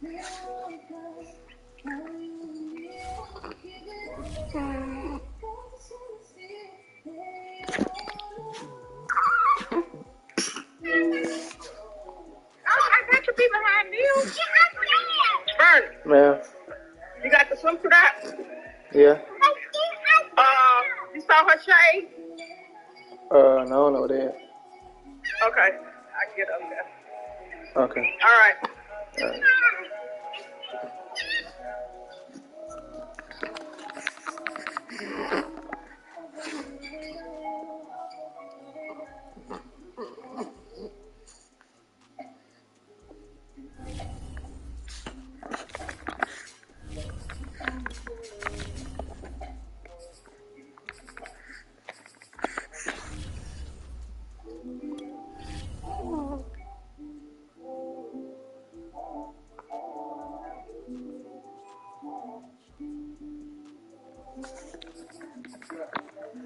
I got to be behind you. Burn. Man. You got the swimsuit out? Yeah. You saw her shade? No, that. Okay. I can get up there. Okay. All right. All right.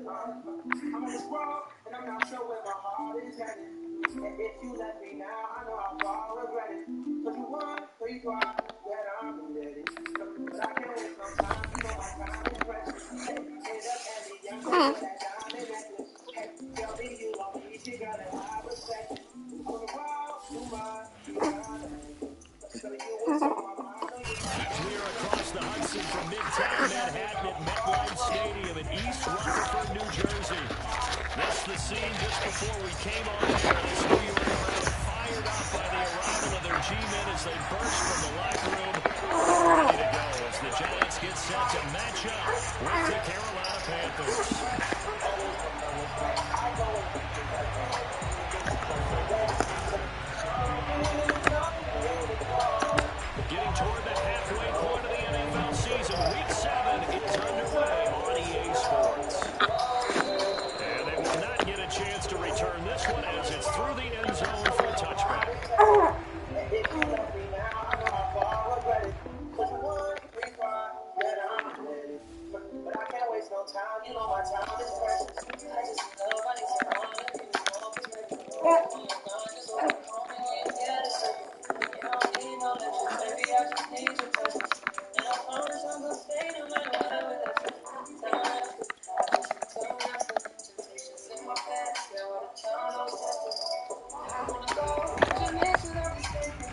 I'm in this world, and I'm not sure where my heart is headed. And if you let me now, I know I'll fall regret it. Cause you won, so you thought that I'm ready. But I can't waste no time, you know my time is precious. Hey, end up at the young girl with that diamond necklace. Hey, tell me you love me, she got it, I respect it. From the world to my so you was on my mind. Clear across the Hudson from Midtown Manhattan at MetLife Stadium in East Rutherford, New Jersey. This is the scene just before we came on air. This New York crowd fired up by the arrival of their G-men as they burst from the locker room, ready to go as the Giants get set to match up with the Carolina Panthers. Getting toward the halfway point of the NFL season, Week 7 is underway on EA Sports. And they will not get a chance to return this one as it's through the end zone for a touchback. But I can't waste no time, you know my time is precious. I just know I need baby, I just need your touch. And I promise I'm gonna stay no matter what. Temptations in my past, yeah, what a child I was tested. I wanna go, but you mentioned I'm mistaken.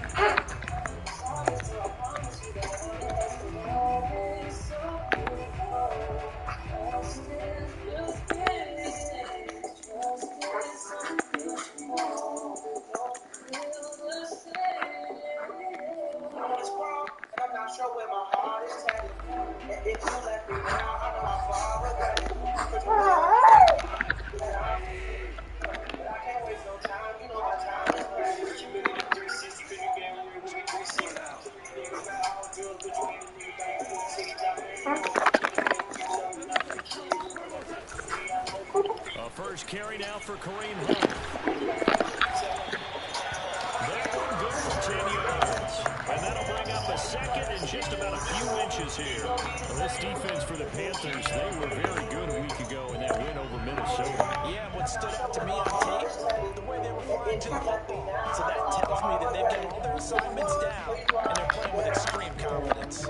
Promise you, I promise you that I'll be tested. Love is so beautiful. Trust is just kidding. Trust is so beautiful. Don't feel the same. I'm in this world, and I'm not sure where my heart is headed. And if you let me now, I know how far I regret it. But I can't waste no time, you know my time is precious. You really did 360, baby, damn, you really 360 now. So many things about how I feel, but you ain't really back to the city, A first carry now for Kareem Hunt. That one good for 10 yards. And that'll bring up a second and just about a few inches here. Well, this defense for the Panthers, they were very good a week ago in that win over Minnesota. Yeah, what stood out to me on tape, the way they were flying to the football. So that tells me that they've got all their assignments down, and they're playing with extreme confidence.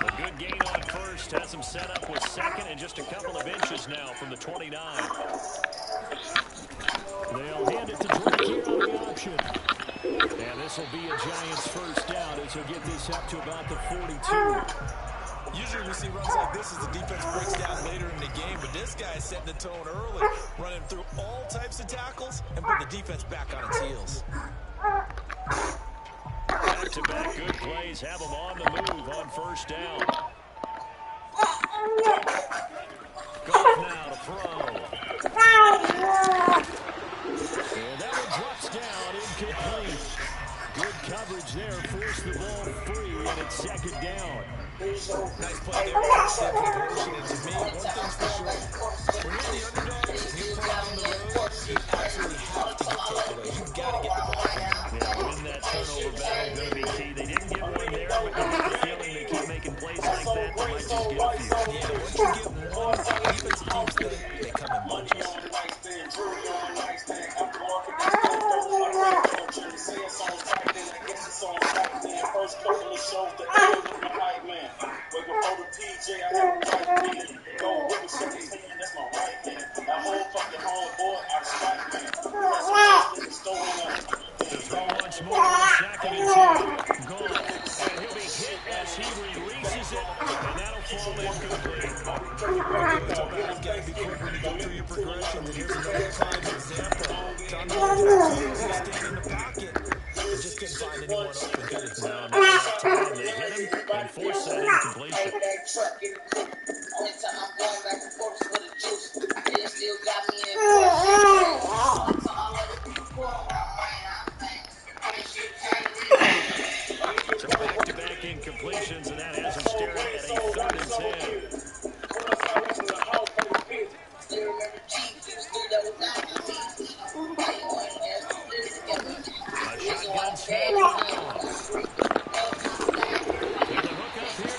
A good gain on first has them set up with second and just a couple of inches now from the 29. They'll hand it to Drake here on the option. And this will be a Giants first down as he'll get this up to about the 42. Usually we see runs like this as the defense breaks down later in the game, but this guy is setting the tone early, running through all types of tackles and putting the defense back on its heels. Back-to-back good plays have them on the move on first down. Goff now to throw. And that one drops down, incomplete. Good coverage there, forced the ball free, and it's second down. Nice play there, intercept conversion, and to me, one thing's for sure. When you're the underdog and you play on the road, you absolutely have to get takeaways. You've got to get the ball. Yeah, win that turnover battle, going to be key. They didn't get one there, but you just get a few. Yeah, once you get one, defensive teams think they come in bunches. To throw once more on 2nd and 10. Goff. And he'll be hit as he releases it, and that'll fall incomplete. Okay, we talk about how you got to be quick when you go through your progressions, and here's another prime example. Time to go to the field, he'll stand in the pocket, and just couldn't find anyone open, could he? No, not enough time. They hit him and force that incompletion. Only time I'm going back and forth for the juice. They still got me in only time I let it go. So back-to-back incompletions, and that has him staring at a 3rd and 10. A shotgun snap for Goff. And the hook up here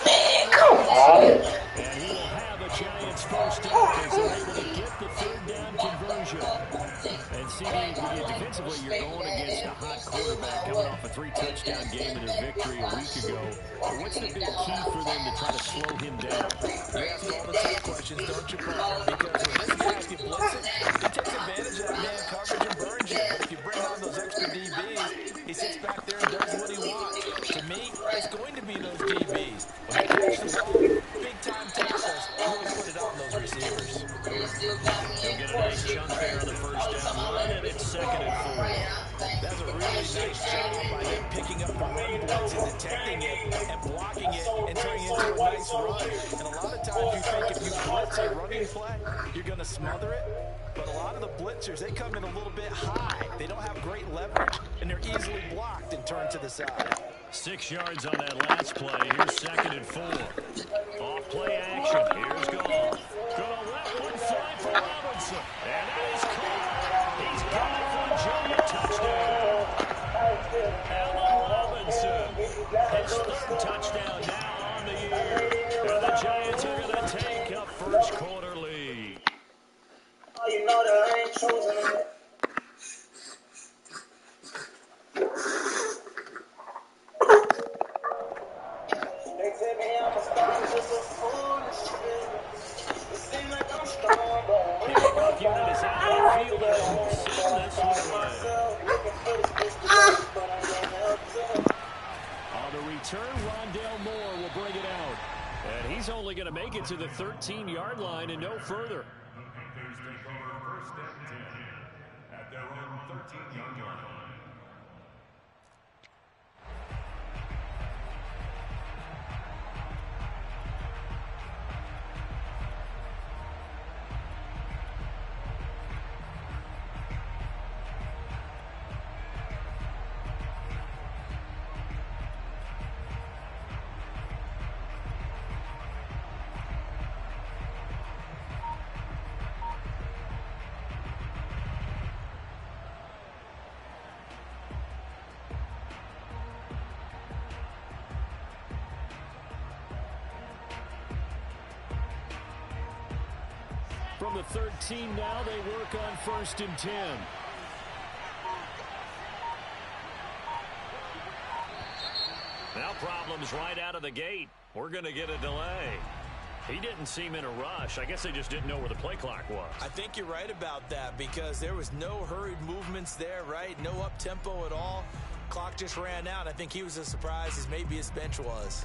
to Robinson. And he will have a Giants first down as they're able to get the 3rd down conversion. And CD, defensively, you're going against a hot quarterback coming off a 3-touchdown game in their victory a week ago. What's the big key for them to try to slow him down? You ask all the tough questions, don't you, partner? Because when this guy, if you blitz him, he takes advantage of that man coverage and burns you. But if you bring on those extra DBs, he sits back there and does what he wants. To me, it's going to be those DBs. When they catch the ball, big-time tackles, really put it on those receivers. He'll get a nice chunk there on the first down run, and it's 2nd and 4. That's a really nice job by them picking up the run blitz and detecting it and blocking it and turning it into a nice run. And a lot of times you think if you blitz a running play, you're going to smother it. But a lot of the blitzers, they come in a little bit high. They don't have great leverage, and they're easily blocked and turned to the side. 6 yards on that last play. Here's 2nd and 4. Off play action. Here's Goff. Gonna let one fly for Robinson. And that is caught. He's got it for a junior touchdown. Allen Robinson. His 3rd touchdown now on the year. And the Giants are going to take a first quarter lead. Oh, you know that I ain't choosing it. They tell me I'm a star, just a foolish shit. It seems like I'm strong, but The kickoff unit is out of the field and will send this one away. On the return, Rondale Moore will bring it out. And he's only going to make it to the 13-yard line and no further. Panthers take over 1st and 10 at their own 13-yard line. From the 13 now, they work on 1st and 10. Now problems right out of the gate. We're going to get a delay. He didn't seem in a rush. I guess they just didn't know where the play clock was. I think you're right about that because there was no hurried movements there, right? No up-tempo at all. Clock just ran out. I think he was as surprised as maybe his bench was.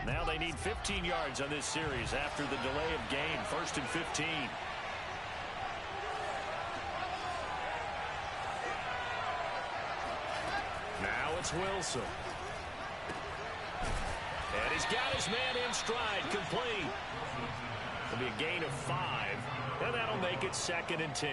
Now they need 15 yards on this series after the delay of game. 1st and 15. Now it's Wilson. And he's got his man in stride, complete. It'll be a gain of 5, and that'll make it 2nd and 10.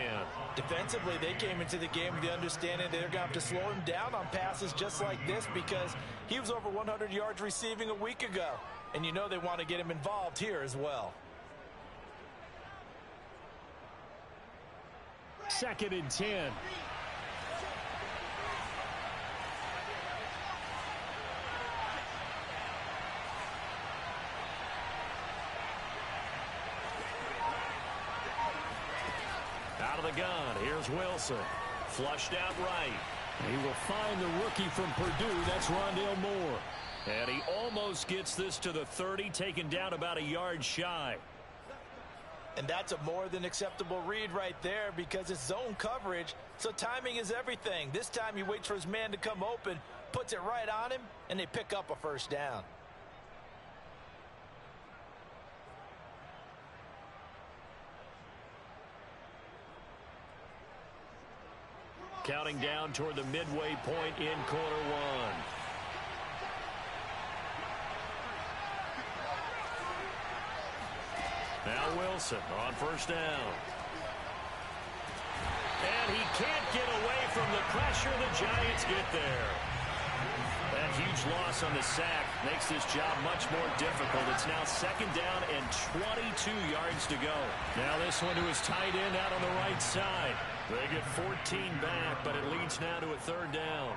Defensively, they came into the game with the understanding they're going to have to slow him down on passes just like this because he was over 100 yards receiving a week ago. And you know they want to get him involved here as well. 2nd and 10. out of the gun. Here's Wilson. Flushed out right. He will find the rookie from Purdue. That's Rondale Moore. And he almost gets this to the 30, taken down about a yard shy. And that's a more than acceptable read right there because it's zone coverage, so timing is everything. This time he waits for his man to come open, puts it right on him, and they pick up a first down. Counting down toward the midway point in quarter one. Now Wilson on first down. And he can't get away from the pressure. The Giants get there. That huge loss on the sack makes this job much more difficult. It's now second down and 22 yards to go. Now this one to his tight end out on the right side. They get 14 back, but it leads now to a third down.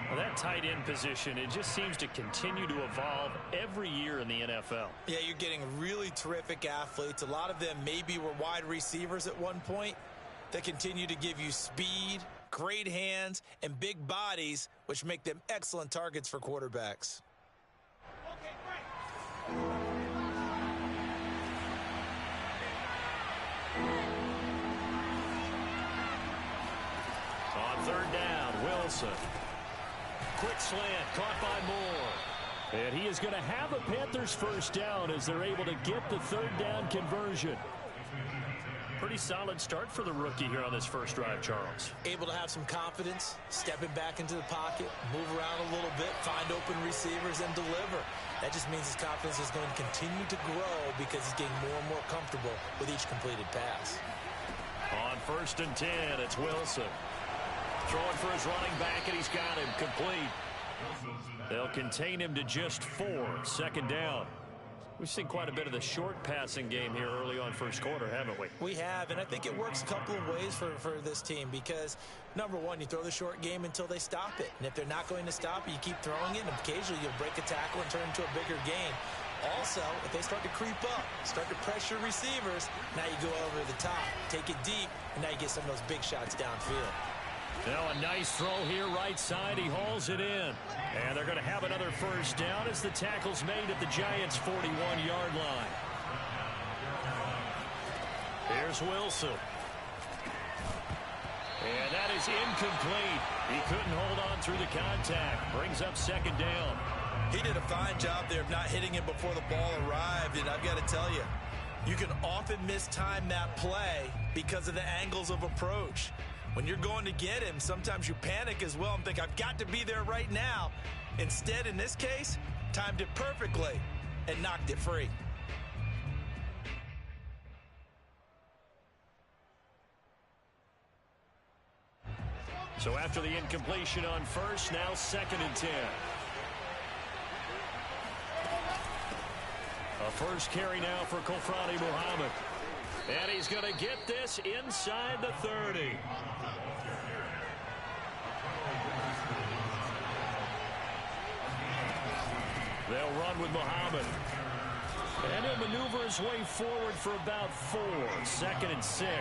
Well, that tight end position, it just seems to continue to evolve every year in the NFL. Yeah, you're getting really terrific athletes. A lot of them maybe were wide receivers at one point that continue to give you speed, great hands, and big bodies, which make them excellent targets for quarterbacks. On third down, Wilson. Quick slant, caught by Moore. And he is going to have a Panthers first down as they're able to get the third down conversion. Pretty solid start for the rookie here on this first drive, Charles. Able to have some confidence, stepping back into the pocket, move around a little bit, find open receivers, and deliver. That just means his confidence is going to continue to grow because he's getting more and more comfortable with each completed pass. On first and 10, it's Wilson. Throwing for his running back, and he's got him complete. They'll contain him to just 4. Second down. We've seen quite a bit of the short passing game here early on first quarter, haven't we? We have, and I think it works a couple of ways for this team because, number one, you throw the short game until they stop it. And if they're not going to stop it, you keep throwing it, and occasionally you'll break a tackle and turn into a bigger gain. Also, if they start to creep up, start to pressure receivers, now you go over the top, take it deep, and now you get some of those big shots downfield. Now a nice throw here right side. He hauls it in. And they're going to have another first down as the tackle's made at the Giants' 41-yard line. Here's Wilson. And that is incomplete. He couldn't hold on through the contact. Brings up second down. He did a fine job there of not hitting him before the ball arrived, and I've got to tell you, you can often mistime that play because of the angles of approach. When you're going to get him, sometimes you panic as well and think, I've got to be there right now. Instead, in this case, timed it perfectly and knocked it free. So after the incompletion on first, now second and 10. A first carry now for Kofrani Muhammad. And he's going to get this inside the 30. They'll run with Muhammad. And he'll maneuver his way forward for about 4. Second and 6.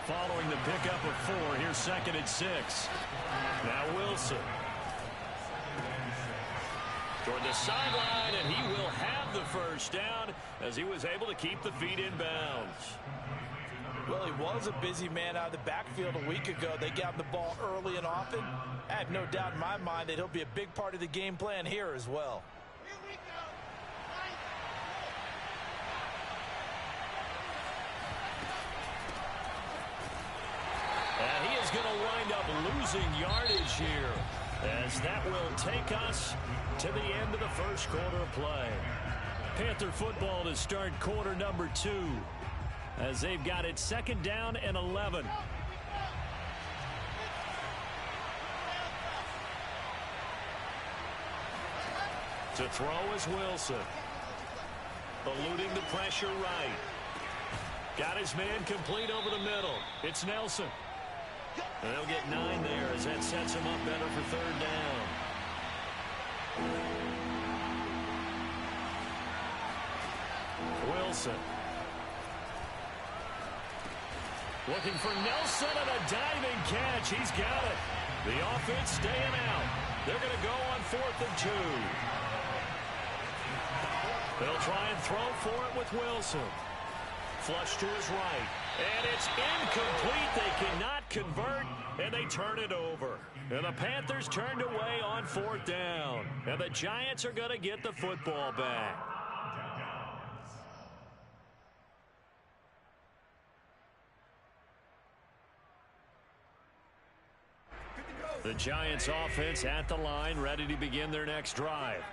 Following the pickup of 4, here's second and 6. Now Wilson. Toward the sideline, and he will have the first down as he was able to keep the feet in bounds. Well, he was a busy man out of the backfield a week ago. They got him the ball early and often. I have no doubt in my mind that he'll be a big part of the game plan here as well. And he is going to wind up losing yardage here, as that will take us to the end of the first quarter of play. Panther football to start quarter number 2, as they've got it second down and 11. To throw is Wilson. Eluding the pressure right. Got his man complete over the middle. It's Nelson. And they'll get 9 there as that sets him up better for third down. Wilson. Looking for Nelson and a diving catch. He's got it. The offense staying out. They're going to go on 4th and 2. They'll try and throw for it with Wilson. Flush to his right. And it's incomplete. They cannot convert, and they turn it over. And the Panthers turned away on 4th down. And the Giants are going to get the football back. The Giants offense at the line, ready to begin their next drive.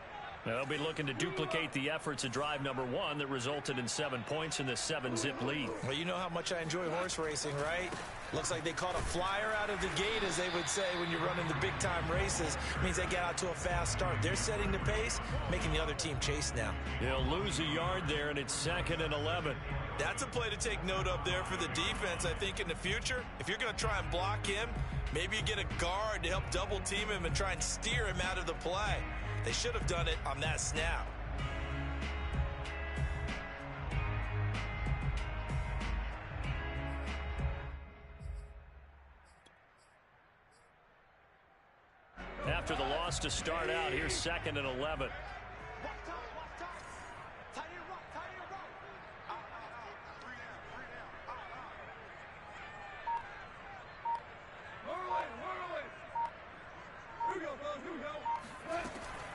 They'll be looking to duplicate the efforts of drive number 1 that resulted in 7 points in the 7-zip lead. Well, you know how much I enjoy horse racing, right? Looks like they caught a flyer out of the gate, as they would say when you're running the big-time races. Means they get out to a fast start. They're setting the pace, making the other team chase now. They'll lose a yard there, and it's 2nd and 11. That's a play to take note of there for the defense, I think, in the future. If you're going to try and block him, maybe you get a guard to help double-team him and try and steer him out of the play. They should have done it on that snap. After the loss to start out, here's 2nd and 11.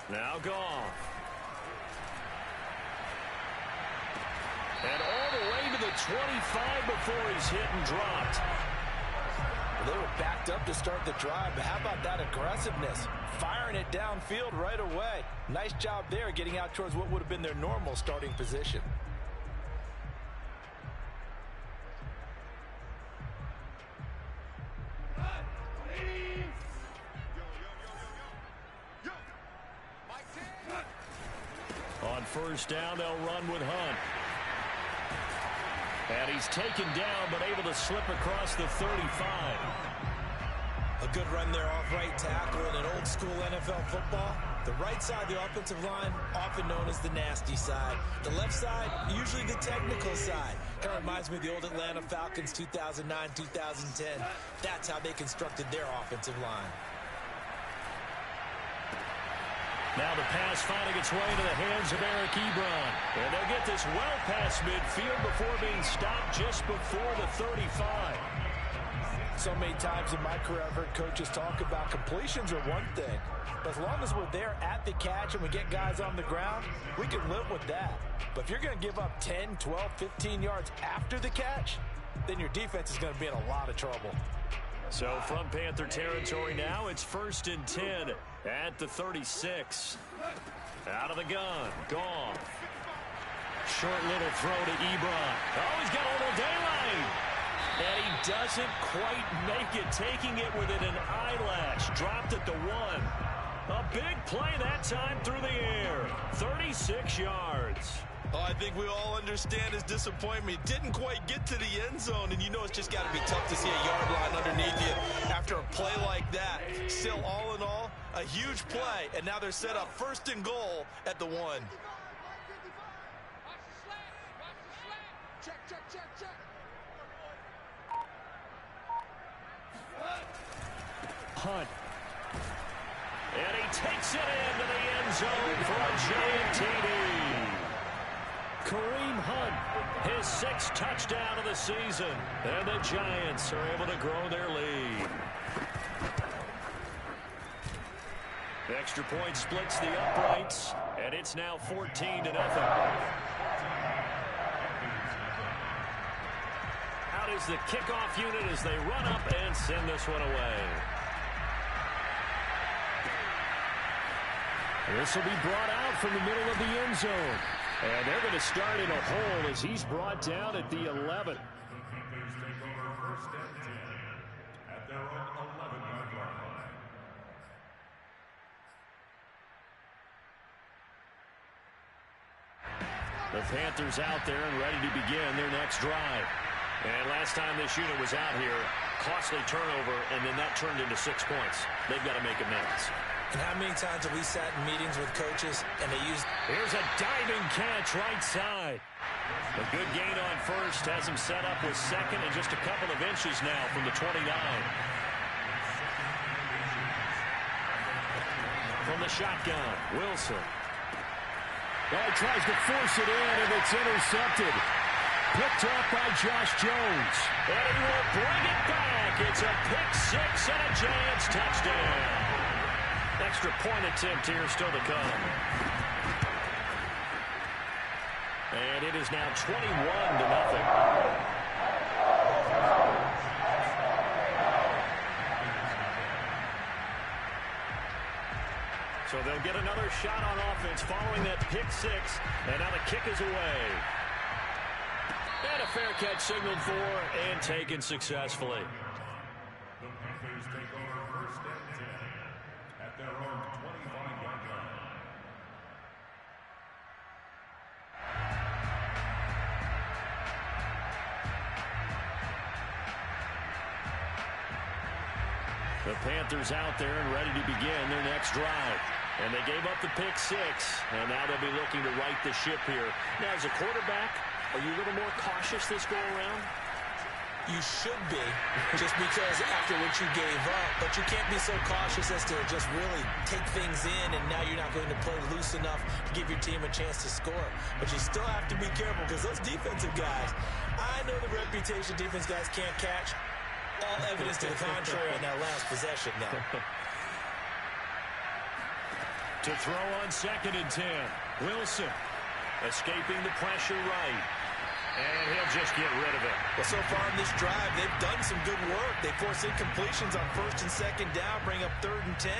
Now Goff. And all the way to the 25 before he's hit and dropped. Well, they were backed up to start the drive, but how about that aggressiveness? Firing it downfield right away. Nice job there, getting out towards what would have been their normal starting position. On 1st down, they'll run with Hunt. And he's taken down, but able to slip across the 35. A good run there off right tackle in an old school NFL football. The right side of the offensive line, often known as the nasty side. The left side, usually the technical side. Kind of reminds me of the old Atlanta Falcons 2009-2010. That's how they constructed their offensive line. Now the pass finding its way into the hands of Eric Ebron. And they'll get this well past midfield before being stopped just before the 35. So many times in my career, I've heard coaches talk about completions are one thing. But as long as we're there at the catch and we get guys on the ground, we can live with that. But if you're going to give up 10, 12, 15 yards after the catch, then your defense is going to be in a lot of trouble. So from Panther territory now, it's 1st and 10 at the 36. Out of the gun, Goff. Short little throw to Ebron. Oh, he's got a little daylight. And he doesn't quite make it, taking it within an eyelash. Dropped at the 1. A big play that time through the air. 36 yards. Oh, I think we all understand his disappointment. Didn't quite get to the end zone, and you know it's just got to be tough to see a yard line underneath you after a play like that. Still, all in all, a huge play, and now they're set up 1st and goal at the 1. Hunt. And he takes it into the end zone for a giant TD. Kareem Hunt, his 6th touchdown of the season. And the Giants are able to grow their lead. The extra point splits the uprights, and it's now 14-0. Out is the kickoff unit as they run up and send this one away. This will be brought out from the middle of the end zone. And they're going to start in a hole as he's brought down at the 11. The Panthers out there and ready to begin their next drive. And last time this unit was out here, costly turnover, and then that turned into 6 points. They've got to make amends. And how many times have we sat in meetings with coaches and they used... Here's a diving catch right side. A good gain on first has him set up with second and just a couple of inches now from the 29. From the shotgun, Wilson. Well, he tries to force it in, and it's intercepted. Picked up by Josh Jones. And he will bring it back. It's a pick six and a Giants touchdown. Extra point attempt here still to come. And it is now 21-0. So they'll get another shot on offense following that pick six. And now the kick is away. And a fair catch signaled for and taken successfully. The Panthers take over first and 10 at their own 25-yard line. The Panthers out there and ready to begin their next drive. And they gave up the pick six, and now they'll be looking to right the ship here. Now, as a quarterback, are you a little more cautious this go-around? You should be, just because after what you gave up. But you can't be so cautious as to just really take things in, and now you're not going to play loose enough to give your team a chance to score. But you still have to be careful, because those defensive guys, I know the reputation defense guys can't catch. All evidence to the contrary on that last possession now. To throw on 2nd and 10. Wilson escaping the pressure right. And he'll just get rid of it. Well, so far in this drive, they've done some good work. They force incompletions on 1st and 2nd down, bring up 3rd and 10.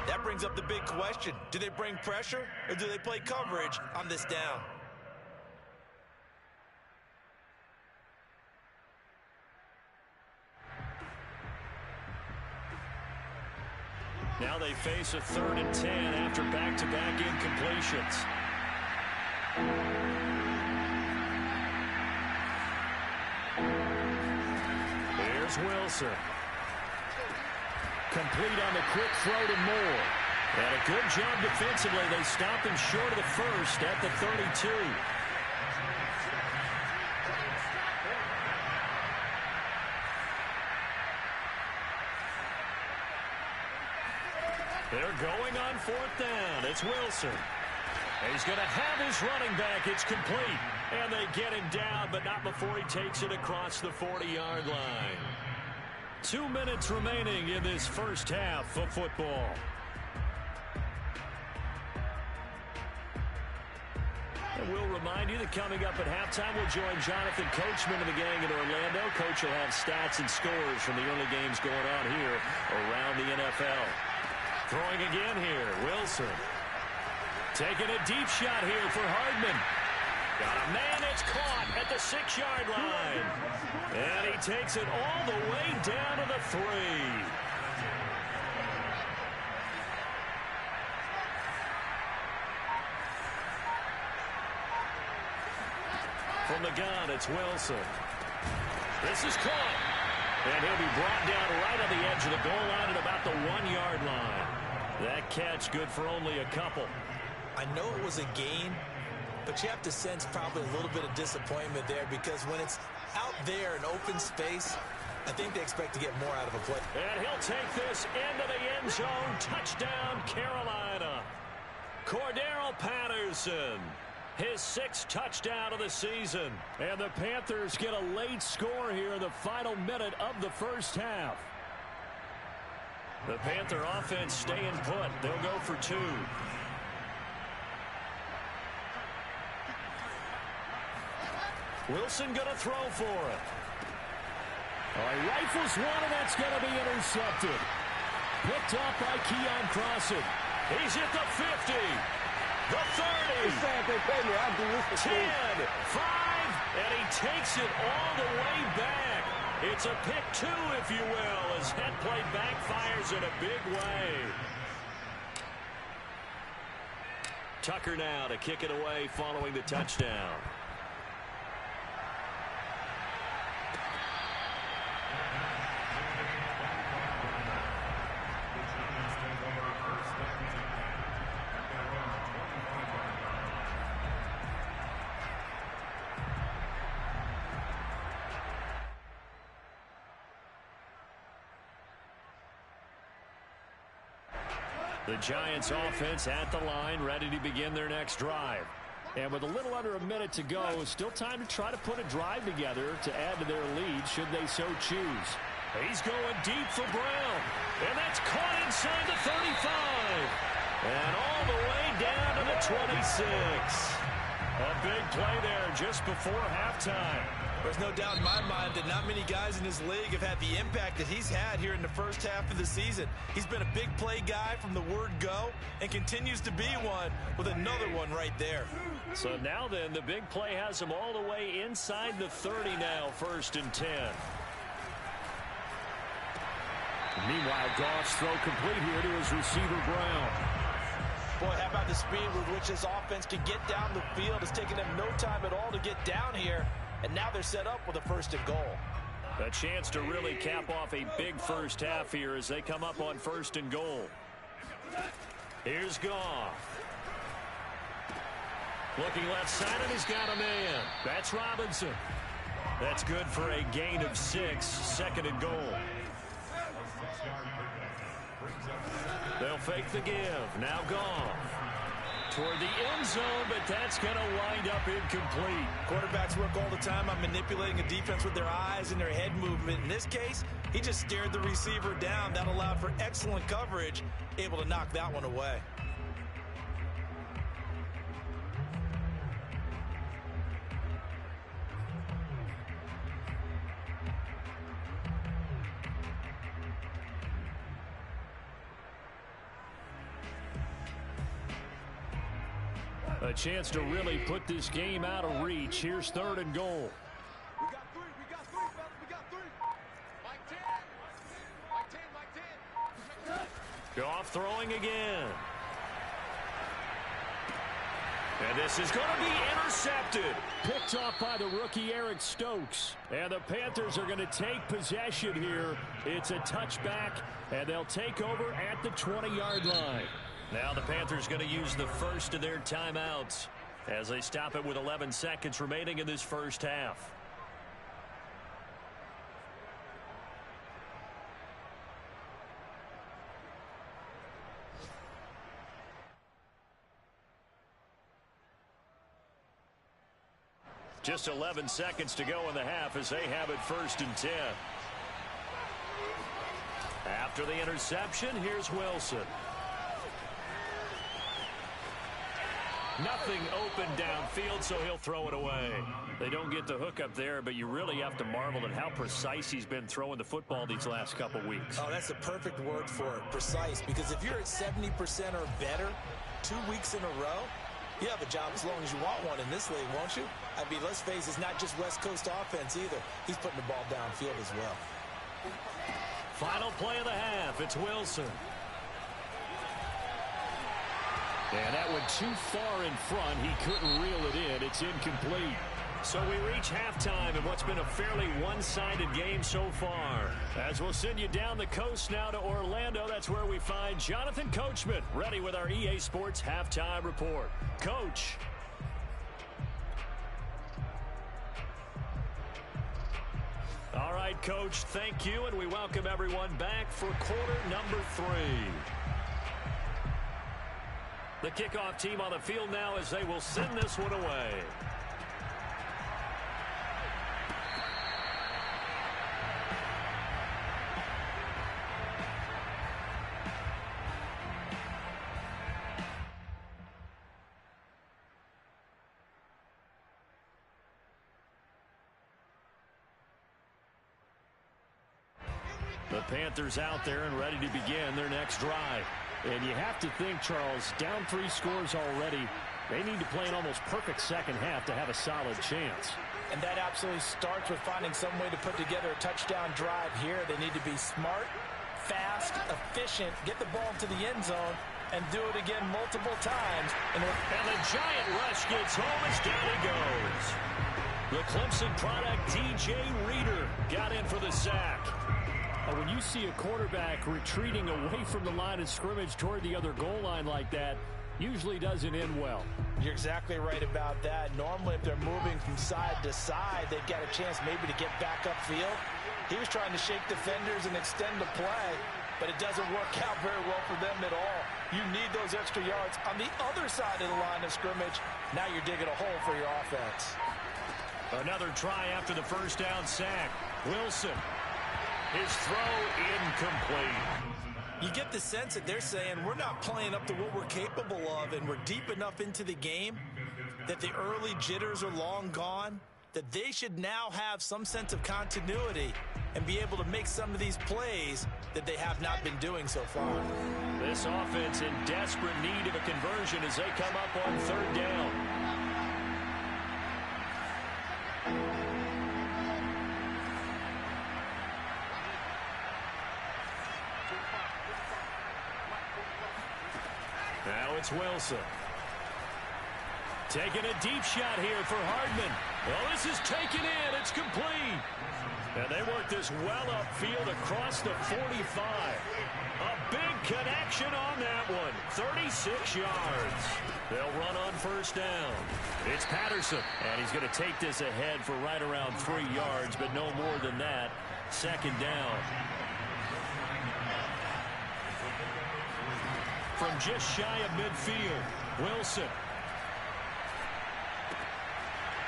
That brings up the big question. Do they bring pressure, or do they play coverage on this down? Now they face a 3rd and 10 after back-to-back incompletions. Here's Wilson. Complete on the quick throw to Moore. And a good job defensively. They stop him short of the first at the 32. They're going on 4th down. It's Wilson. He's going to have his running back. It's complete. And they get him down, but not before he takes it across the 40-yard line. 2 minutes remaining in this first half of football. And we'll remind you that coming up at halftime, we'll join Jonathan Coachman and the gang in Orlando. Coach will have stats and scores from the early games going on here around the NFL. Throwing again here, Wilson. Taking a deep shot here for Hardman. Got a man that's caught at the 6-yard line. And he takes it all the way down to the 3. From the gun, it's Wilson. This is caught. And he'll be brought down right on the edge of the goal line at about the 1-yard line. That catch good for only a couple. I know it was a gain, but you have to sense probably a little bit of disappointment there, because when it's out there in open space, I think they expect to get more out of a play. And he'll take this into the end zone. Touchdown, Carolina. Cordero Patterson, his 6th touchdown of the season. And the Panthers get a late score here in the final minute of the first half. The Panther offense staying put. They'll go for 2. Wilson going to throw for it. He rifles one, and that's going to be intercepted. Picked up by Keon Crossen. He's at the 50. The 30. 10, 5, and he takes it all the way back. It's a pick 2, if you will, as that play backfires in a big way. Tucker now to kick it away following the touchdown. The Giants offense at the line, ready to begin their next drive. And with a little under a minute to go, still time to try to put a drive together to add to their lead should they so choose. He's going deep for Brown. And that's caught inside the 35. And all the way down to the 26. A big play there just before halftime. There's no doubt in my mind that not many guys in this league have had the impact that he's had here in the first half of the season. He's been a big play guy from the word go and continues to be one with another one right there. So now then, the big play has him all the way inside the 30 now, 1st and 10. Meanwhile, Goff's throw complete here to his receiver, Brown. Boy, how about the speed with which this offense can get down the field? It's taken them no time at all to get down here. And now they're set up with a 1st and goal. A chance to really cap off a big first half here as they come up on 1st and goal. Here's Goff. Looking left side, and he's got a man. That's Robinson. That's good for a gain of 6, 2nd and goal. They'll fake the give. Now Goff. Toward the end zone, but that's going to wind up incomplete. Quarterbacks work all the time on manipulating a defense with their eyes and their head movement. In this case, he just stared the receiver down. That allowed for excellent coverage, able to knock that one away. A chance to really put this game out of reach. Here's 3rd and goal. We got three, fellas, we got three. Mike 10. Mike 10. Goff throwing again. And this is going to be intercepted. Picked off by the rookie Eric Stokes. And the Panthers are going to take possession here. It's a touchback, and they'll take over at the 20-yard line. Now the Panthers going to use the first of their timeouts as they stop it with 11 seconds remaining in this first half. Just 11 seconds to go in the half as they have it 1st and 10. After the interception, here's Wilson. Nothing open downfield, so he'll throw it away. They don't get the hook up there, but you really have to marvel at how precise he's been throwing the football these last couple weeks. Oh, that's a perfect word for it, precise, because if you're at 70% or better 2 weeks in a row, you have a job as long as you want one in this league, won't you? I mean, let's face it, it's not just West Coast offense either. He's putting the ball downfield as well. Final play of the half, it's Wilson. And that went too far in front. He couldn't reel it in. It's incomplete. So we reach halftime in what's been a fairly one-sided game so far. As we'll send you down the coast now to Orlando, that's where we find Jonathan Coachman, ready with our EA Sports Halftime Report. Coach. All right, Coach, thank you, and we welcome everyone back for quarter number 3. The kickoff team on the field now as they will send this one away. The Panthers out there and ready to begin their next drive. And you have to think, Charles, down 3 scores already. They need to play an almost perfect second half to have a solid chance. And that absolutely starts with finding some way to put together a touchdown drive here. They need to be smart, fast, efficient, get the ball to the end zone, and do it again multiple times. And the giant rush gets home as down he goes. The Clemson product, DJ Reader, got in for the sack. When you see a quarterback retreating away from the line of scrimmage toward the other goal line like that, usually doesn't end well. You're exactly right about that. Normally, if they're moving from side to side, they've got a chance maybe to get back upfield. He was trying to shake defenders and extend the play, but it doesn't work out very well for them at all. You need those extra yards on the other side of the line of scrimmage. Now you're digging a hole for your offense. Another try after the first down sack. Wilson. His throw incomplete. You get the sense that they're saying we're not playing up to what we're capable of, and we're deep enough into the game that the early jitters are long gone, that they should now have some sense of continuity and be able to make some of these plays that they have not been doing so far. This offense in desperate need of a conversion as they come up on third down. Now it's Wilson. Taking a deep shot here for Hardman. Well, this is taken in. It's complete. And they work this well upfield across the 45. A big connection on that one. 36 yards. They'll run on first down. It's Patterson. And he's going to take this ahead for right around 3 yards, but no more than that. Second down. From just shy of midfield, Wilson.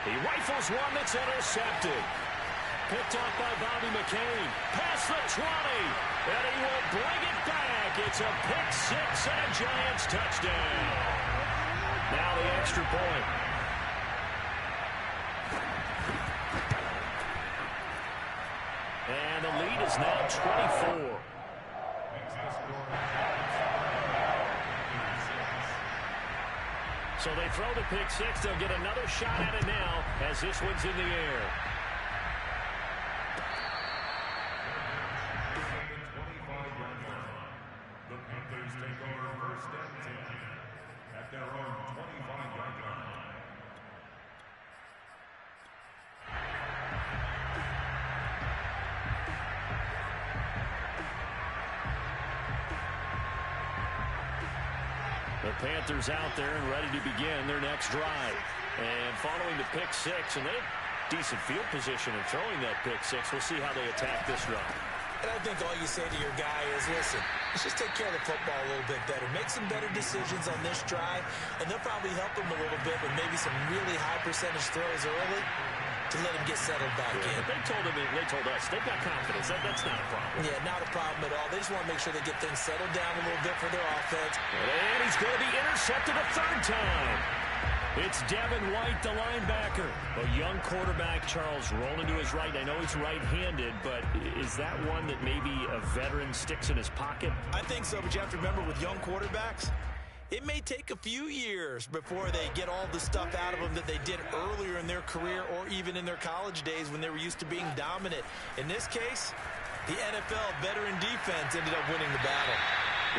He rifles one that's intercepted. Picked off by Bobby McCain. Past the 20. And he will bring it back. It's a pick six and a Giants touchdown. Now the extra point. And the lead is now 24. So they throw the pick six. They'll get another shot at it now as this one's in the air. The Panthers take over first and 10 at their own 25-yard line. The Panthers out there and ready to begin their next drive. And following the pick six, and they have decent field position in throwing that pick six. We'll see how they attack this drive. And I think all you say to your guy is, listen, let's just take care of the football a little bit better. Make some better decisions on this drive, and they'll probably help him a little bit with maybe some really high percentage throws early to let him get settled back in. But they told us they've got confidence. That's not a problem. Yeah, not a problem at all. They just want to make sure they get things settled down a little bit for their offense. And he's going to be intercepted a third time. It's Devin White, the linebacker. A young quarterback, Charles, rolling to his right. I know he's right-handed, but is that one that maybe a veteran sticks in his pocket? I think so, but you have to remember with young quarterbacks, it may take a few years before they get all the stuff out of them that they did earlier in their career or even in their college days when they were used to being dominant. In this case, the NFL veteran defense ended up winning the battle.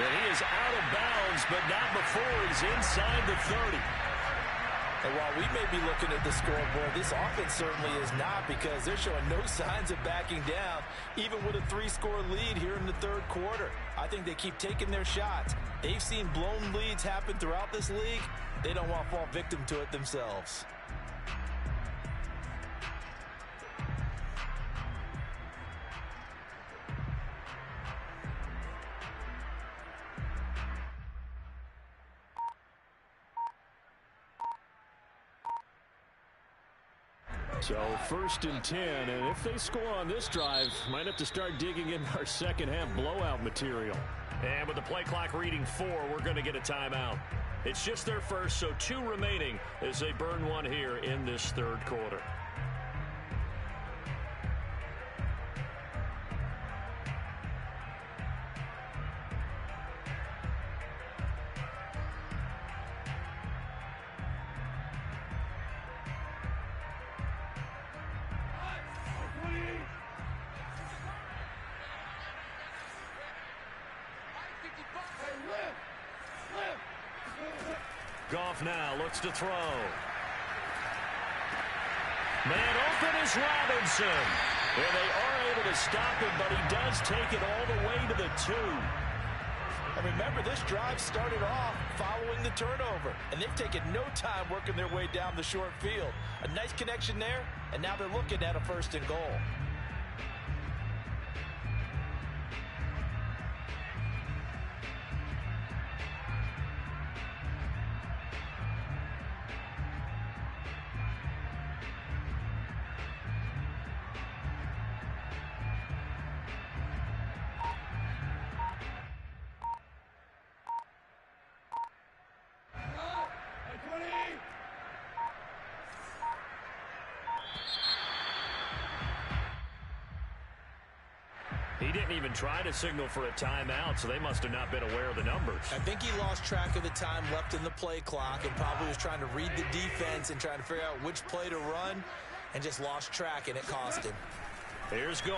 Well, he is out of bounds, but not before he's inside the 30. And while we may be looking at the scoreboard, this offense certainly is not, because they're showing no signs of backing down, even with a 3-score lead here in the third quarter. I think they keep taking their shots. They've seen blown leads happen throughout this league. They don't want to fall victim to it themselves. So first and 10, and if they score on this drive, might have to start digging in our second half blowout material. And with the play clock reading 4, we're going to get a timeout. It's just their first, so 2 remaining as they burn one here in this third quarter. Goff now looks to throw. Man open is Robinson. And they are able to stop him, but he does take it all the way to the 2. And remember, this drive started off following the turnover, and they've taken no time working their way down the short field. A nice connection there, and now they're looking at a 1st and goal. He didn't even try to signal for a timeout, so they must have not been aware of the numbers. I think he lost track of the time left in the play clock and probably was trying to read the defense and trying to figure out which play to run and just lost track, and it cost him. Here's Gall.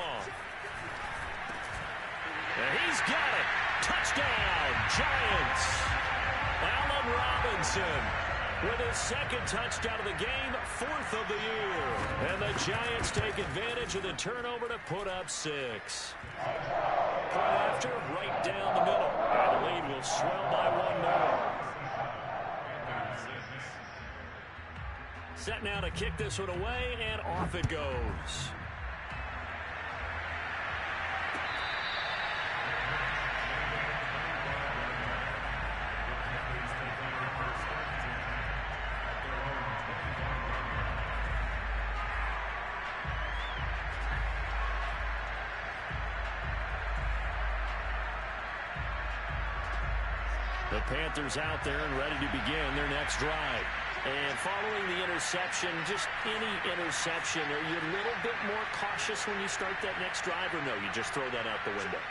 And he's got it. Touchdown, Giants. Allen Robinson with his second touchdown of the game, 4th of the year. And the Giants take advantage of the turnover to put up 6. Point after, right down the middle. And the lead will swell by 1 more. Set now to kick this one away, and off it goes. The Panthers out there and ready to begin their next drive. And following the interception, just any interception, are you a little bit more cautious when you start that next drive, or no, you just throw that out the window?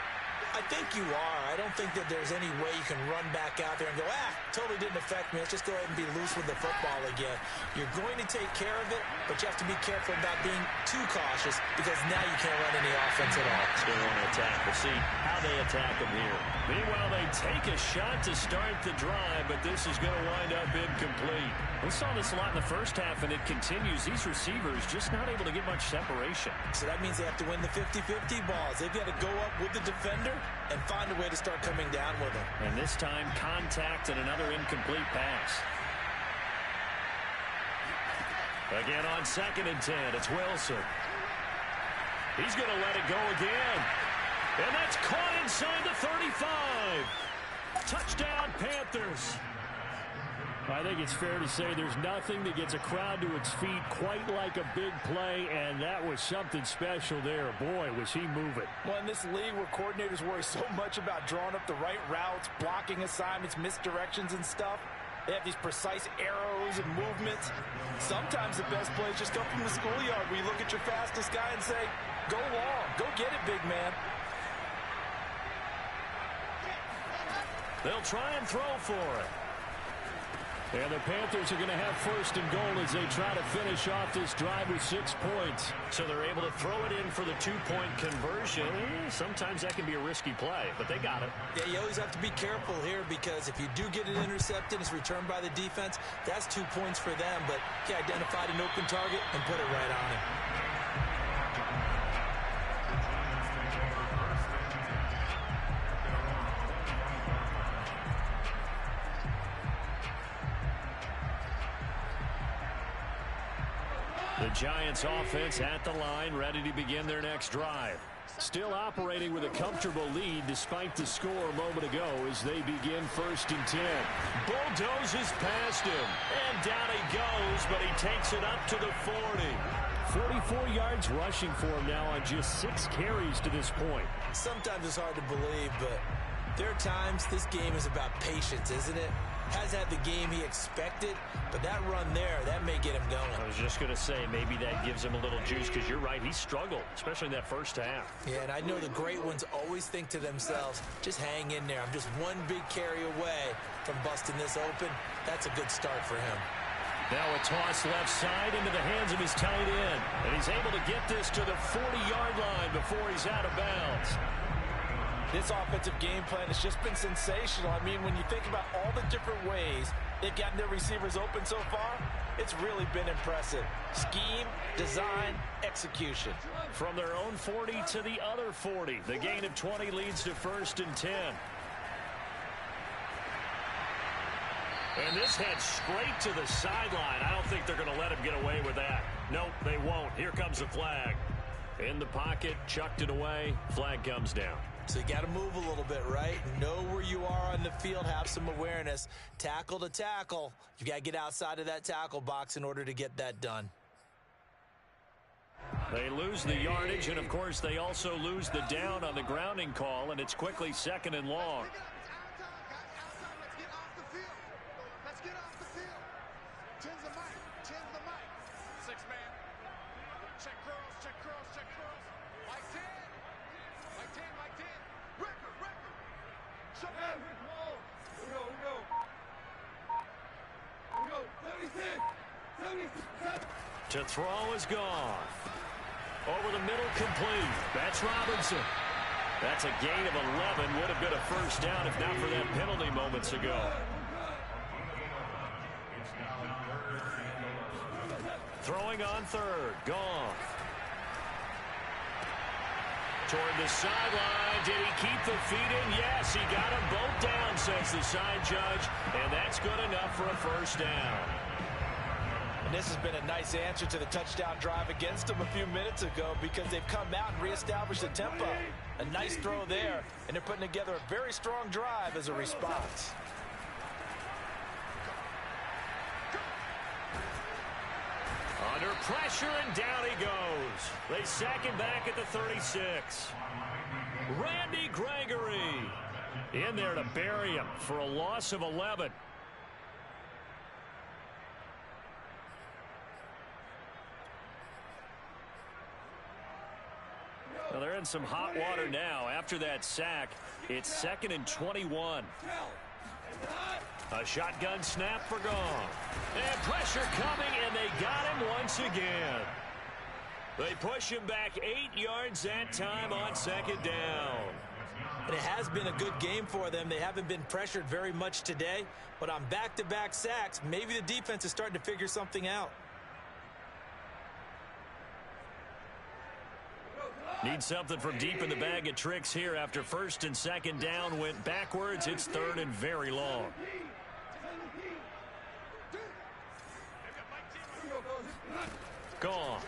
I think you are. I don't think that there's any way you can run back out there and go, totally didn't affect me. Let's just go ahead and be loose with the football again. You're going to take care of it, but you have to be careful about being too cautious because now you can't run any offense at all. Still want to attack. We'll see how they attack them here. Meanwhile, they take a shot to start the drive, but this is going to wind up incomplete. We saw this a lot in the first half, and it continues. These receivers just not able to get much separation. So that means they have to win the 50-50 balls. They've got to go up with the defender and find a way to start coming down with them. And this time, contact and another incomplete pass. Again on 2nd and 10, it's Wilson. He's going to let it go again. And that's caught inside the 35. Touchdown, Panthers. I think it's fair to say there's nothing that gets a crowd to its feet quite like a big play, and that was something special there. Boy, was he moving. Well, in this league where coordinators worry so much about drawing up the right routes, blocking assignments, misdirections and stuff, they have these precise arrows and movements. Sometimes the best plays just come from the schoolyard where you look at your fastest guy and say, go long, go get it, big man. They'll try and throw for it. And the Panthers are going to have 1st and goal as they try to finish off this drive with 6 points. So they're able to throw it in for the 2-point conversion. Sometimes that can be a risky play, but they got it. Yeah, you always have to be careful here because if you do get it intercepted, it's returned by the defense, that's 2 points for them. But he identified an open target and put it right on him. The Giants offense at the line, ready to begin their next drive. Still operating with a comfortable lead despite the score a moment ago as they begin 1st and 10. Bulldozes past him, and down he goes, but he takes it up to the 40. 44 yards rushing for him now on just 6 carries to this point. Sometimes it's hard to believe, but there are times this game is about patience, isn't it? Has had the game he expected, but that run there, that may get him going. I was just going to say, maybe that gives him a little juice, because you're right, he struggled, especially in that first half. Yeah, and I know the great ones always think to themselves, just hang in there. I'm just one big carry away from busting this open. That's a good start for him. Now a toss left side into the hands of his tight end, and he's able to get this to the 40-yard line before he's out of bounds. This offensive game plan has just been sensational. I mean, when you think about all the different ways they've gotten their receivers open so far, it's really been impressive. Scheme, design, execution. From their own 40 to the other 40. The gain of 20 leads to 1st and 10. And this heads straight to the sideline. I don't think they're going to let him get away with that. Nope, they won't. Here comes the flag. In the pocket, chucked it away. Flag comes down. So you got to move a little bit, right? Know where you are on the field, have some awareness. Tackle to tackle. You got to get outside of that tackle box in order to get that done. They lose the yardage, and of course they also lose the down on the grounding call, and it's quickly 2nd and long. Check curls, check curls, check curls. Like 10. Like 10. To throw is gone. Over the middle, complete. That's Robinson. That's a gain of 11. Would have been a first down if not for that penalty moments ago. Throwing on third. Gone. Toward the sideline. Did he keep the feet in? Yes, he got them both down, says the side judge. And that's good enough for a first down. And this has been a nice answer to the touchdown drive against them a few minutes ago because they've come out and reestablished the tempo. A nice throw there, and they're putting together a very strong drive as a response. Under pressure, and down he goes. They sack him back at the 36. Randy Gregory in there to bury him for a loss of 11. Well, they're in some hot water now. After that sack, it's 2nd and 21. A shotgun snap for Gong. And pressure coming, and they got him once again. They push him back 8 yards that time on 2nd down. And it has been a good game for them. They haven't been pressured very much today, but on back-to-back sacks, maybe the defense is starting to figure something out. Need something from deep in the bag of tricks here after 1st and 2nd down went backwards. It's 3rd and very long. Gone.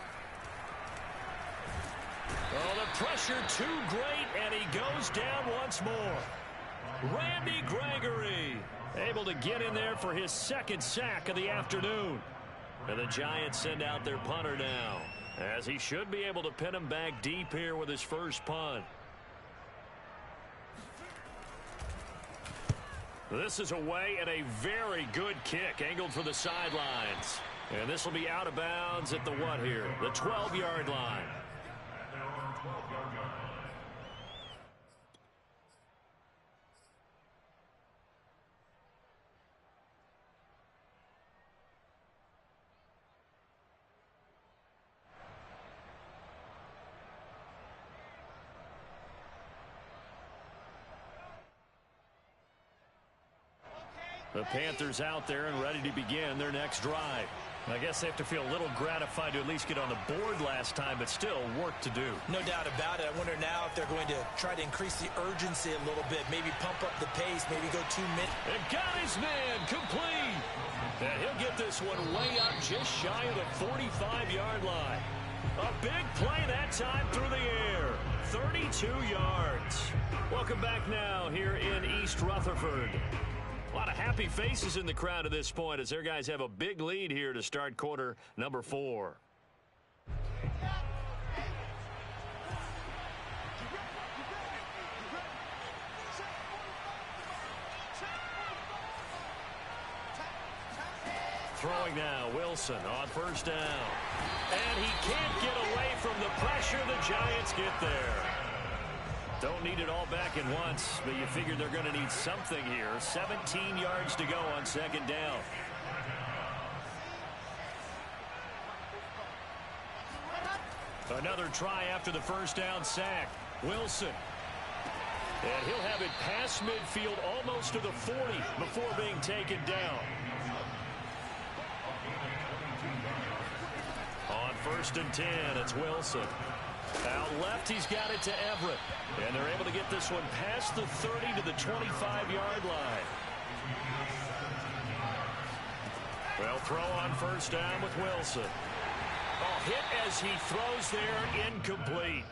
Oh, the pressure too great, and he goes down once more. Randy Gregory able to get in there for his 2nd sack of the afternoon. And the Giants send out their punter now, as he should be able to pin him back deep here with his first punt. This is away, and a very good kick angled for the sidelines. And this will be out of bounds at the what here? The 12-yard line. The Panthers out there and ready to begin their next drive. I guess they have to feel a little gratified to at least get on the board last time, but still work to do. No doubt about it. I wonder now if they're going to try to increase the urgency a little bit, maybe pump up the pace, maybe go 2 minutes. And got his man complete. And he'll get this one way up just shy of the 45-yard line. A big play that time through the air. 32 yards. Welcome back now here in East Rutherford. A lot of happy faces in the crowd at this point as their guys have a big lead here to start quarter number 4. Throwing now, Wilson on 1st down. And he can't get away from the pressure. The Giants get there. Don't need it all back at once, but you figure they're going to need something here. 17 yards to go on 2nd down. Another try after the 1st down sack. Wilson. And he'll have it past midfield almost to the 40 before being taken down. On 1st and 10, it's Wilson. Out left, he's got it to Everett. And they're able to get this one past the 30 to the 25-yard line. Well, throw on 1st down with Wilson. Oh, hit as he throws there, incomplete.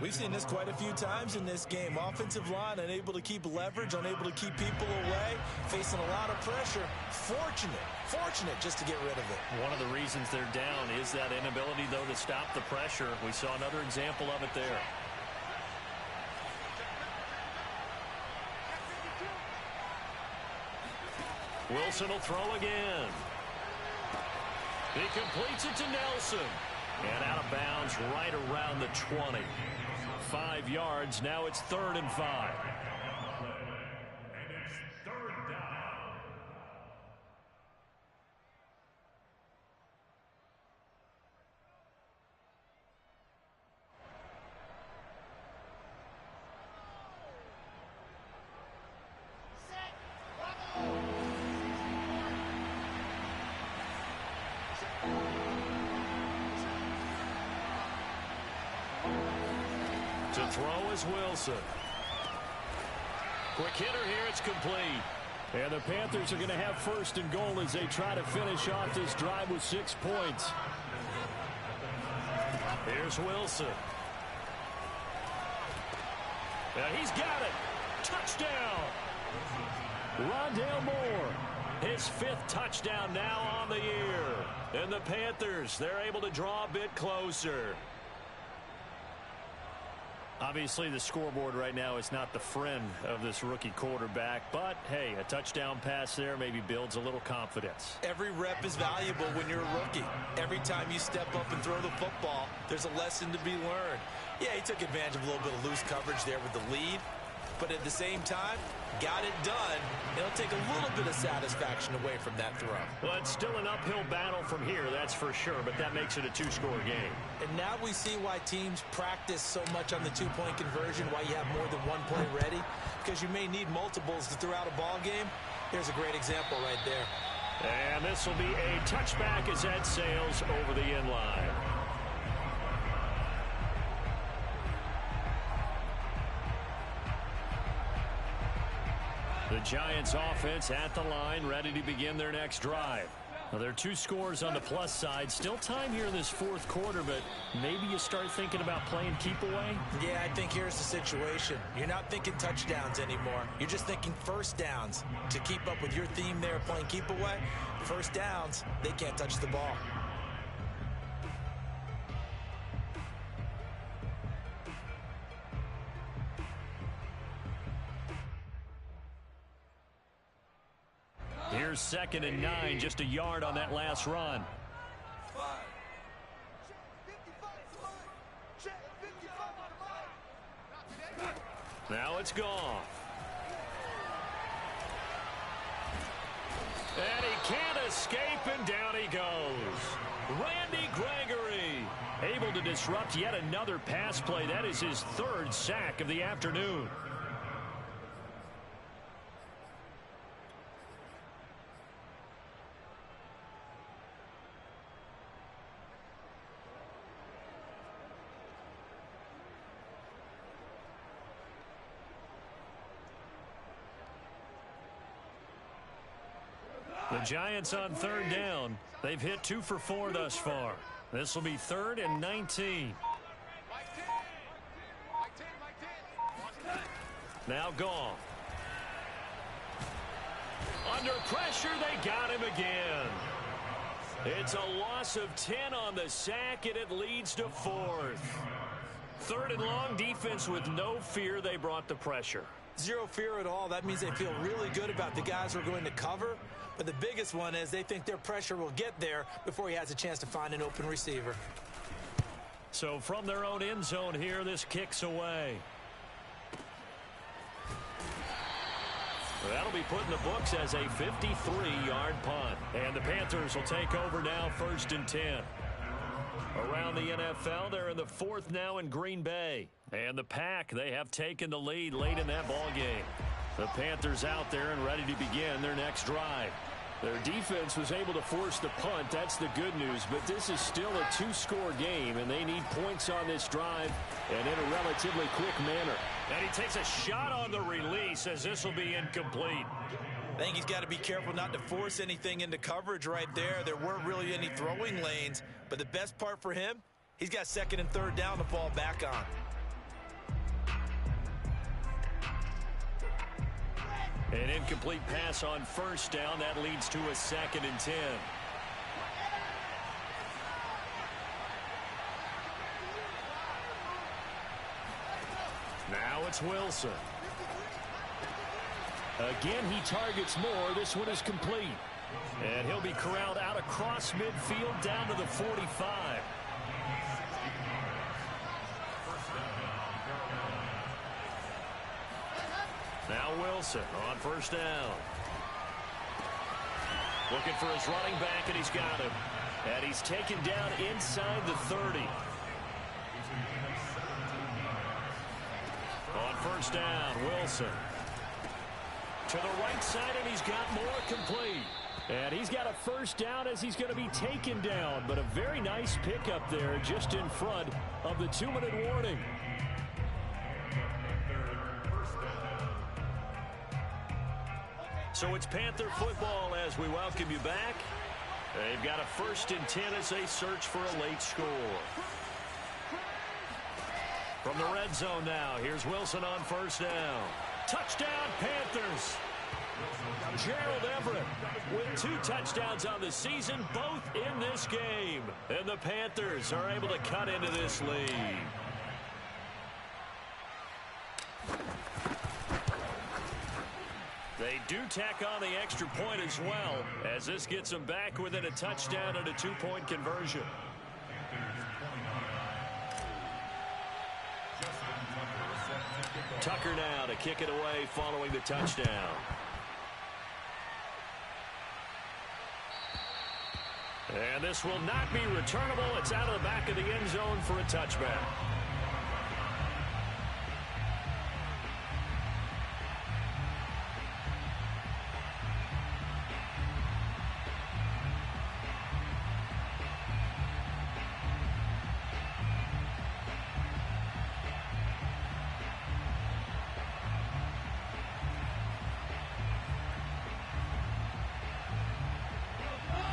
We've seen this quite a few times in this game. Offensive line unable to keep leverage, unable to keep people away, facing a lot of pressure. Fortunate just to get rid of it. One of the reasons they're down is that inability, though, to stop the pressure. We saw another example of it there. Wilson will throw again. He completes it to Nelson. And out of bounds right around the 20. 5 yards. Now it's 3rd and 5. throw is Wilson. Quick hitter here. It's complete. And the Panthers are going to have first and goal as they try to finish off this drive with 6 points. Here's Wilson. And he's got it. Touchdown. Rondale Moore. His 5th touchdown now on the year. And the Panthers, they're able to draw a bit closer. Obviously, the scoreboard right now is not the friend of this rookie quarterback. But, hey, a touchdown pass there maybe builds a little confidence. Every rep is valuable when you're a rookie. Every time you step up and throw the football, there's a lesson to be learned. Yeah, he took advantage of a little bit of loose coverage there with the lead. But at the same time, got it done. It'll take a little bit of satisfaction away from that throw. Well, it's still an uphill battle from here, that's for sure, but that makes it a 2-score game. And now we see why teams practice so much on the 2-point conversion, why you have more than one play ready, because you may need multiples to throw out a ball game. Here's a great example right there. And this will be a touchback as that sails over the end line. The Giants offense at the line, ready to begin their next drive. Now, there are 2 scores on the plus side. Still time here in this 4th quarter, but maybe you start thinking about playing keep away? Yeah, I think here's the situation. You're not thinking touchdowns anymore. You're just thinking first downs. To keep up with your theme there, playing keep away, first downs, they can't touch the ball. Here's 2nd and 9, just a yard on that last run. Now it's gone. And he can't escape, and down he goes. Randy Gregory able to disrupt yet another pass play. That is his 3rd sack of the afternoon. The Giants on 3rd down. They've hit 2 for 4 thus far. This will be 3rd and 19. Now gone. Under pressure, they got him again. It's a loss of 10 on the sack, and it leads to 4th. 3rd and long, defense with no fear. They brought the pressure. Zero fear at all. That means they feel really good about the guys who are going to cover. But the biggest one is they think their pressure will get there before he has a chance to find an open receiver. So from their own end zone here, this kicks away. That'll be put in the books as a 53-yard punt. And the Panthers will take over now, 1st and 10. Around the NFL, they're in the 4th now in Green Bay. And the Pack, they have taken the lead late in that ball game. The Panthers out there and ready to begin their next drive. Their defense was able to force the punt. That's the good news. But this is still a 2-score game, and they need points on this drive and in a relatively quick manner. And he takes a shot on the release as this will be incomplete. I think he's got to be careful not to force anything into coverage right there. There weren't really any throwing lanes. But the best part for him, he's got 2nd and 3rd down to fall back on. An incomplete pass on 1st down. That leads to a 2nd and 10. Now it's Wilson. Again, he targets more. This one is complete. And he'll be corralled out across midfield down to the 45. Now Wilson on 1st down. Looking for his running back, and he's got him. And he's taken down inside the 30. On 1st down, Wilson. To the right side, and he's got more complete. And he's got a 1st down as he's going to be taken down. But a very nice pickup there just in front of the 2-minute warning. So it's Panther football as we welcome you back. They've got a 1st and 10 as they search for a late score. From the red zone now, here's Wilson on 1st down. Touchdown, Panthers. Gerald Everett with 2 touchdowns on the season, both in this game. And the Panthers are able to cut into this lead. They do tack on the extra point as well, as this gets them back within a touchdown and a 2-point conversion. Tucker now to kick it away following the touchdown. And this will not be returnable. It's out of the back of the end zone for a touchback.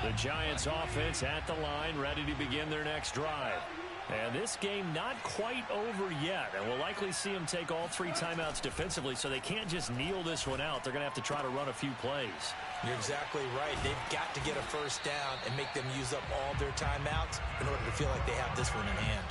The Giants offense at the line, ready to begin their next drive. And this game not quite over yet. And we'll likely see them take all 3 timeouts defensively, so they can't just kneel this one out. They're going to have to try to run a few plays. You're exactly right. They've got to get a 1st down and make them use up all their timeouts in order to feel like they have this one in hand.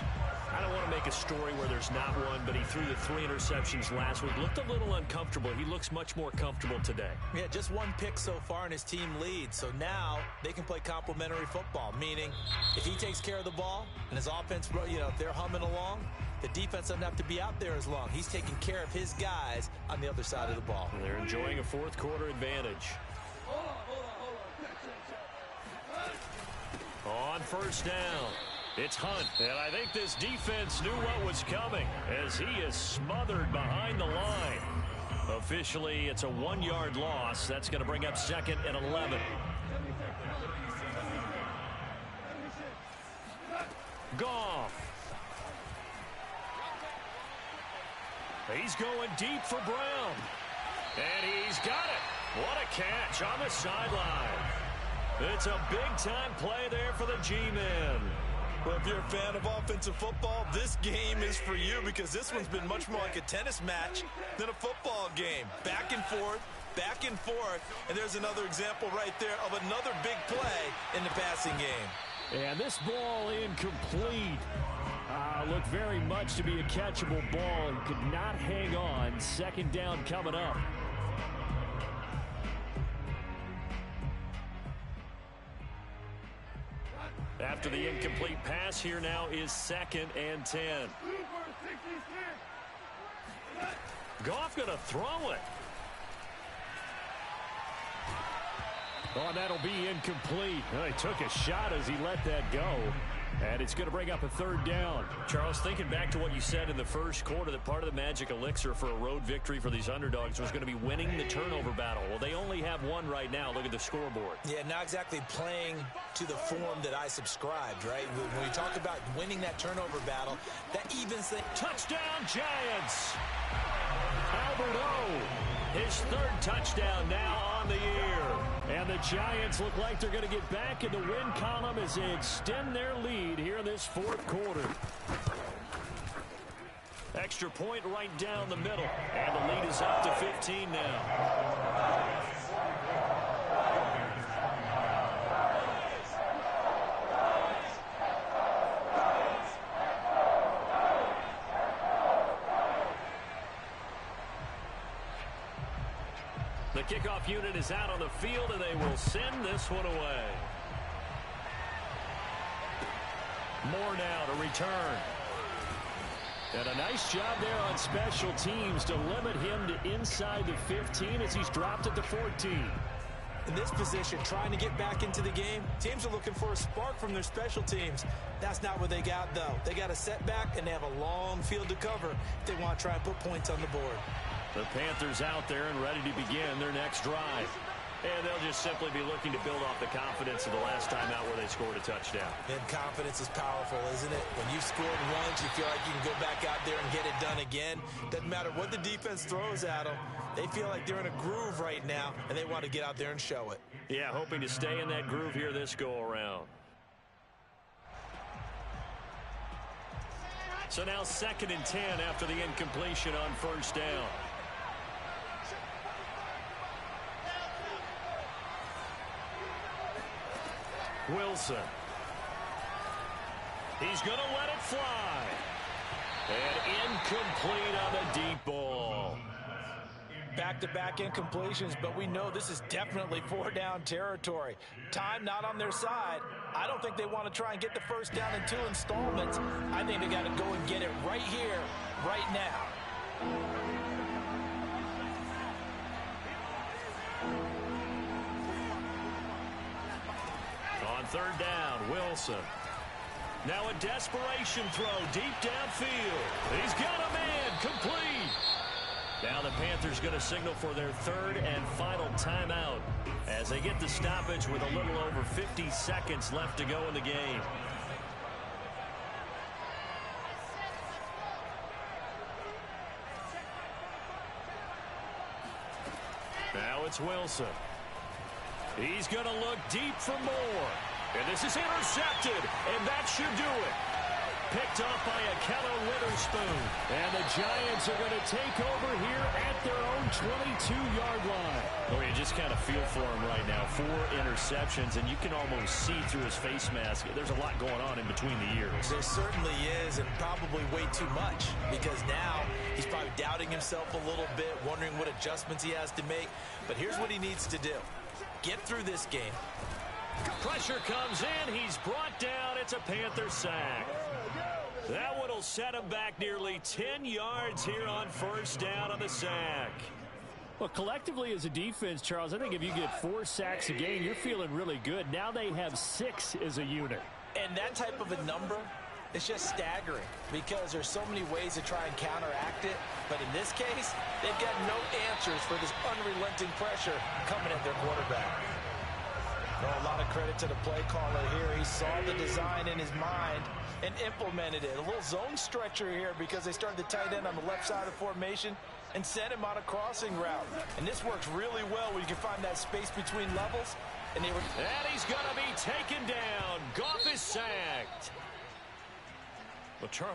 I don't want to make a story where there's not one, but he threw the 3 interceptions last week. Looked a little uncomfortable. He looks much more comfortable today. Yeah, just 1 pick so far and his team leads. So now they can play complementary football, meaning if he takes care of the ball and his offense, if they're humming along, the defense doesn't have to be out there as long. He's taking care of his guys on the other side of the ball. And they're enjoying a 4th quarter advantage. On 1st down, it's Hunt. And I think this defense knew what was coming as he is smothered behind the line. Officially, it's a 1-yard loss. That's going to bring up 2nd and 11. Goff. He's going deep for Brown. And he's got it. What a catch on the sideline. It's a big-time play there for the G-men. Well, if you're a fan of offensive football, this game is for you because this one's been much more like a tennis match than a football game. Back and forth, and there's another example right there of another big play in the passing game. And this ball incomplete. Looked very much to be a catchable ball and could not hang on. 2nd down coming up. After the incomplete pass, here now is 2nd and 10. Goff going to throw it. Oh, and that'll be incomplete. Well, he took a shot as he let that go. And it's going to bring up a 3rd down. Charles, thinking back to what you said in the 1st quarter, that part of the magic elixir for a road victory for these underdogs was going to be winning the turnover battle. Well, they only have 1 right now. Look at the scoreboard. Yeah, not exactly playing to the form that I subscribed, right? When we talk about winning that turnover battle, that evens things. Touchdown, Giants! Albert O, his 3rd touchdown now on the year. And the Giants look like they're going to get back in the win column as they extend their lead here in this 4th quarter. Extra point right down the middle. And the lead is up to 15 now. The kickoff unit is out on the field, and they will send this one away. Moore now to return. And a nice job there on special teams to limit him to inside the 15 as he's dropped at the 14. In this position, trying to get back into the game, teams are looking for a spark from their special teams. That's not what they got, though. They got a setback, and they have a long field to cover if they want to try and put points on the board. The Panthers out there and ready to begin their next drive. And they'll just simply be looking to build off the confidence of the last time out where they scored a touchdown. And confidence is powerful, isn't it? When you've scored once, you feel like you can go back out there and get it done again. Doesn't matter what the defense throws at them. They feel like they're in a groove right now, and they want to get out there and show it. Yeah, hoping to stay in that groove here this go-around. So now 2nd and 10 after the incompletion on first down. Wilson. He's going to let it fly. And incomplete on the deep ball. Back-to-back incompletions, but we know this is definitely 4-down territory. Time not on their side. I don't think they want to try and get the first down in 2 installments. I think they got to go and get it right here, right now. On 3rd down, Wilson. Now a desperation throw deep downfield. He's got a man, complete. Now the Panthers going to signal for their 3rd and final timeout as they get the stoppage with a little over 50 seconds left to go in the game. Now it's Wilson. He's going to look deep for more. And this is intercepted, and that should do it. Picked off by Akello Witherspoon. And the Giants are going to take over here at their own 22-yard line. Oh, you just kind of feel for him right now. 4 interceptions, and you can almost see through his face mask. There's a lot going on in between the ears. There certainly is, and probably way too much, because now he's probably doubting himself a little bit, wondering what adjustments he has to make. But here's what he needs to do. Get through this game. Pressure comes in. He's brought down. It's a Panther sack. That one will set him back nearly 10 yards here on first down on the sack. Well, collectively as a defense, Charles, I think if you get 4 sacks a game, you're feeling really good. Now they have 6 as a unit. And that type of a number, it's just staggering because there's so many ways to try and counteract it. But in this case, they've got no answers for this unrelenting pressure coming at their quarterback. A lot of credit to the play caller here. He saw the design in his mind and implemented it. A little zone stretcher here because they started the tight end on the left side of the formation and sent him on a crossing route. And this works really well when you can find that space between levels. And he's going to be taken down. Goff is sacked. Well, Charles.